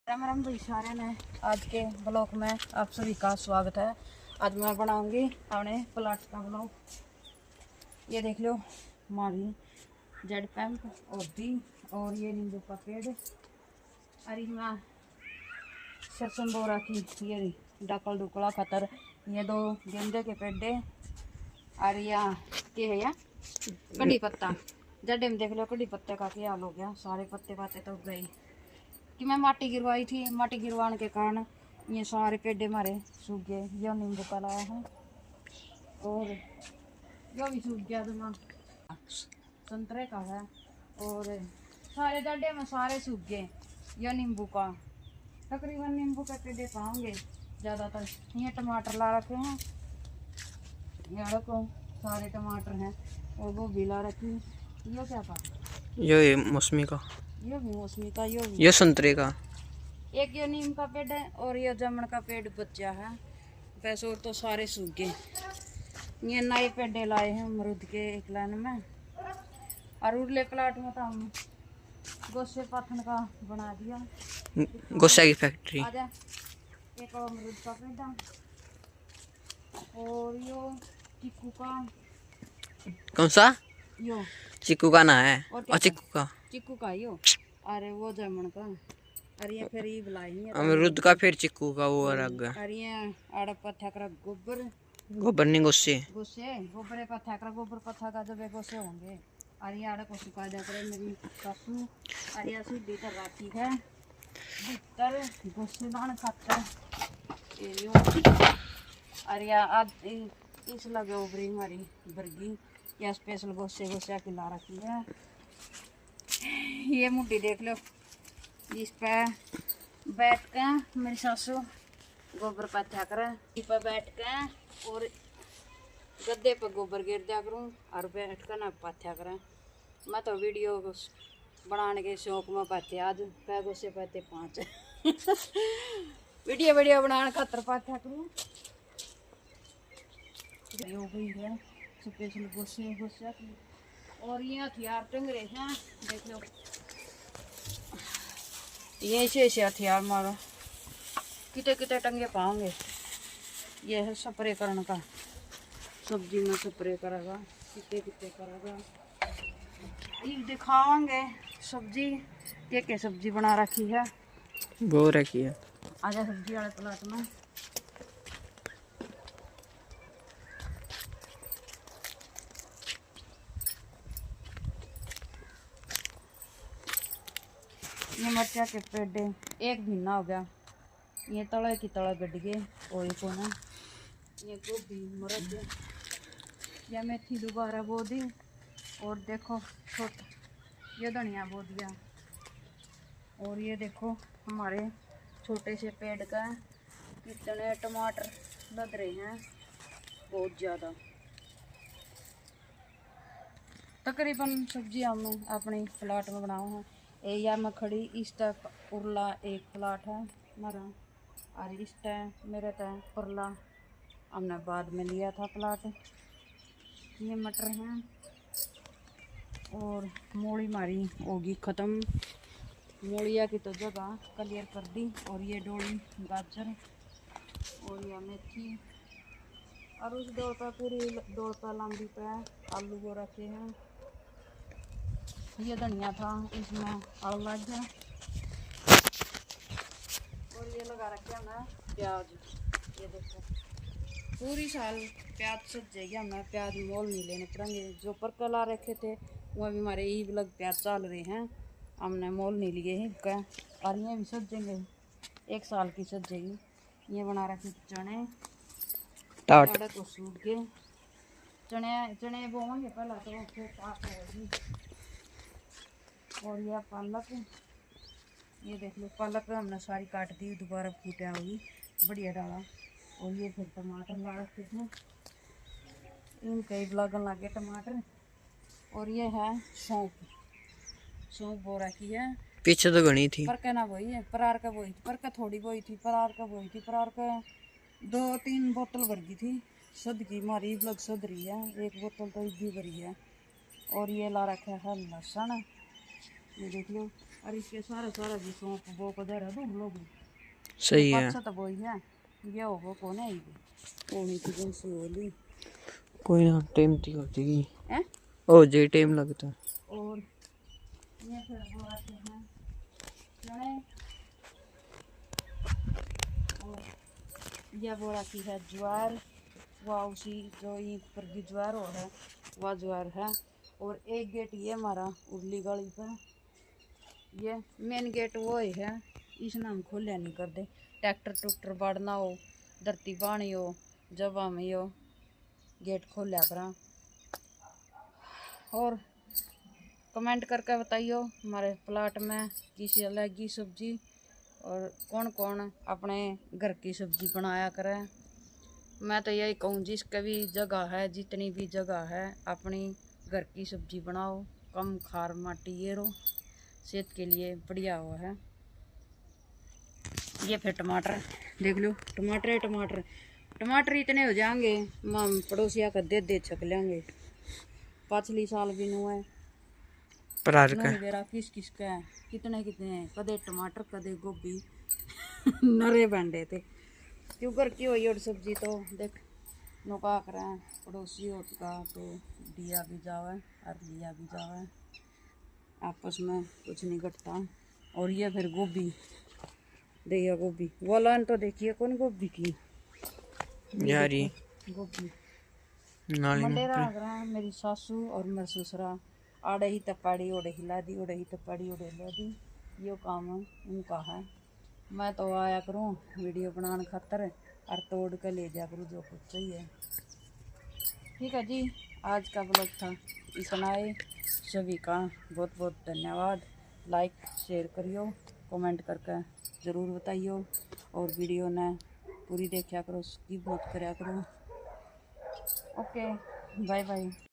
राम राम भाई सारे ने आज के ब्लॉग में आप सभी का स्वागत है। आज मैं बनाऊंगी अपने प्लाट का ब्लॉग। ये देख लो हमारी जेड पैम्प और दी और ये नींबू का पेड़ अरे मैं सरसों बोरा की ये डकल डुकला खतर ये दो गेंदे के पेड़े और यहाँ के है कड़ी पत्ता जड्डे में देख लो कड़ी पत्ते का क्या हाल हो गया। सारे पत्ते पाते तो गए कि मैं माटी गिरवाई थी। माटी गिरवाने के कारण ये सारे पेड़े मारे सूख गए। यह नींबू का लाया है और यह भी सूख गया। तो संतरे का है और सारे डंडे में सारे सूख गए। यह नींबू का तकरीबन नींबू के पेड़े पाओगे ज़्यादातर। ये टमाटर ला रखे हैं, ये रखो सारे टमाटर हैं और वो भी ला रखी। ये क्या था? ये मौसमी का, ये भी मौसमी का, ये संतरे का। एक ये नीम का पेड़ है और ये जामुन का पेड़ बच्चा है। वैसे और तो सारे सूख गए। ये नए पेड़े लाए हैं अमरूद के एक लाइन में और उरले प्लाट में तो हम गोसे पाथन का बना दिया। गोसा की फैक्ट्री। आजा एक और अमरूद का पेड़ और यो चीकू का। कौन सा? यो चीकू का ना है और चीकू का यो। अरे वो जामुन का। अरे ये फिर ये बुलाई अमरूद का, फिर चीकू का वो अलग। अरे ये आड़ पत्थर का गोबर नहीं गोसे गोबर पत्थर का गोबर पत्थर का जब गोसे होंगे। अरे आड़ को सुखा जा कर मेरी सासू अरे सीधी कर रखी है भीतर गोसे दान खातर। अरे आज इस लगे उबरी हमारी बर्गी या स्पेशल गोसे गोसे खिला रखी है। ये मुट्ठी देख लो इस पर बैठ के मेरी सासू गोबर पाथ्या करें। इस पर बैठ के और गद्दे पर गोबर गिर दिया करूँ और बैठ कर ना पाथ्या करें। मैं तो वीडियो बनाने के शौक में पाते आज पैगों से पाते 5 वीडियो बनाने खातर पाथ्या करूँ। है स्पेशल गोसे गोसे और ये हथियार टंग रहे हैं देख लो। ये ऐसे हथियार मारो कितने कितने टंगे पाओगे। ये है स्प्रे करने का, सब्जी में स्प्रे करेगा कितने कितने करेगा। ये दिखावांगे सब्जी क्या सब्जी बना रखी है वो रखी है। आजा सब्जी वाले प्लाट में। ये मिर्चा के पेड़े एक महीना हो गया। ये तले की तले गड्ढ गए और को ना ये गोभी मरद या मेथी दोबारा बो दी और देखो छोटा ये धनिया बो दिया। और ये देखो हमारे छोटे से पेड़ का कितने टमाटर लग रहे हैं बहुत ज़्यादा। तकरीबन सब्जी हम अपने प्लाट में बनाओ हैं। या मैं खड़ी इस तक उरला एक प्लाट है हमारा और इस टाइम मेरे टाइम उरला हमने बाद में लिया था प्लाट। ये मटर हैं और मूली मारी होगी ख़त्म। मूलिया की तो जगह क्लियर कर दी और ये डोली गाजर और यह मेथी और उस डोल पर पूरी डोल पर लंबी पे आलू वो रखे हैं। ये धनिया था इसमें आलू लग गया और ये लगा रखे हमने प्याज। ये देखो पूरी साल प्याज सज जाएगी। हमें प्याज मोल नहीं लेने पड़ेंगे। जो परकल ला रखे थे वो भी हमारे ईद लग प्याज चल रहे हैं। हमने मोल नहीं लिए हैं क्या और ये भी सज जाएंगे 1 साल की सज जाएगी। ये बना रखे चने को सूख के चने बोएंगे पहला तो फिर पाक होगी। और यह पालक ये देख लो पालक हमने सारी काट दी दोबारा फूटा होगी बढ़िया डाला। और ये फिर टमाटर ला रखे थे इनका ही लगन लगे टमाटर। और ये है सौंफ बो रखी है पीछे तो घनी थी पर कहना वही है परार का बोई थी पर का थोड़ी बोई थी परार का बोई थी। परार का 2-3 बोतल भर गई थी सद की हमारी लग सद रही है 1 बोतल तो इधी भरी है। और ये ला रखा है लहसुन ये देख लो और इसके सारा सारा भी सौंप वो को दे रहा तुम लोग सही है। अच्छा तो वो ही है ये वो कौन है ये कौन ही चीज़ से होली कोई ना टाइम थी होती हैं ओ जे टाइम लगता है। और ये फिर वो आते हैं चने और यह वो रखी है ज्वार वह उसी जो ईद पर की ज्वार हो है वह ज्वार है। और एक गेट ये हमारा उर्ली गली पर ये मेन गेट वो ही है इस नाम खोलिया नहीं कर दे ट्रैक्टर टुक्टर बढ़ना हो धरती पानी हो जब हम यो गेट खोलिया करा। और कमेंट करके बताइयो हमारे प्लाट में किसी लगी सब्जी और कौन कौन अपने घर की सब्जी बनाया करे। मैं तो यही कहूँ जिसका भी जगह है जितनी भी जगह है अपनी घर की सब्जी बनाओ कम खार माटी ये रो सेहत के लिए बढ़िया हुआ है। ये फिर टमाटर देख लो टमाटर टमाटर टमाटर इतने हो जाएंगे हम पड़ोसिया का दे छक लेंगे। पिछली साल भी नु है मेरा किस किस का है कितने कितने हैं कदे टमाटर कदे गोभी नरे बंडे थे क्यों कर की हुई और सब्जी तो देख नुका करें पड़ोसी होता तो दिया भी जावे और लिया भी जावे आपस में कुछ नहीं घटता। और ये फिर गोभी देखिए गोभी वो लाइन तो देखिए कौन गोभी की यारी गोभी नाली मंडेरा अगर मेरी सासू और मेरा ससुरा आड़े ही तपाड़ी ओड़े हिला दी ओड़े ही तपाड़ी ओड़े हिला दी यो काम उनका है। मैं तो आया करूँ वीडियो बनाने खातर और तोड़ के ले जा करूँ जो कुछ चाहिए। ठीक है जी आज का ब्लॉग था इतना ही सभी का बहुत बहुत धन्यवाद। लाइक शेयर करियो कमेंट करके ज़रूर बताइयो और वीडियो ने पूरी देखा करो स्किप मत करा करो। Okay bye bye.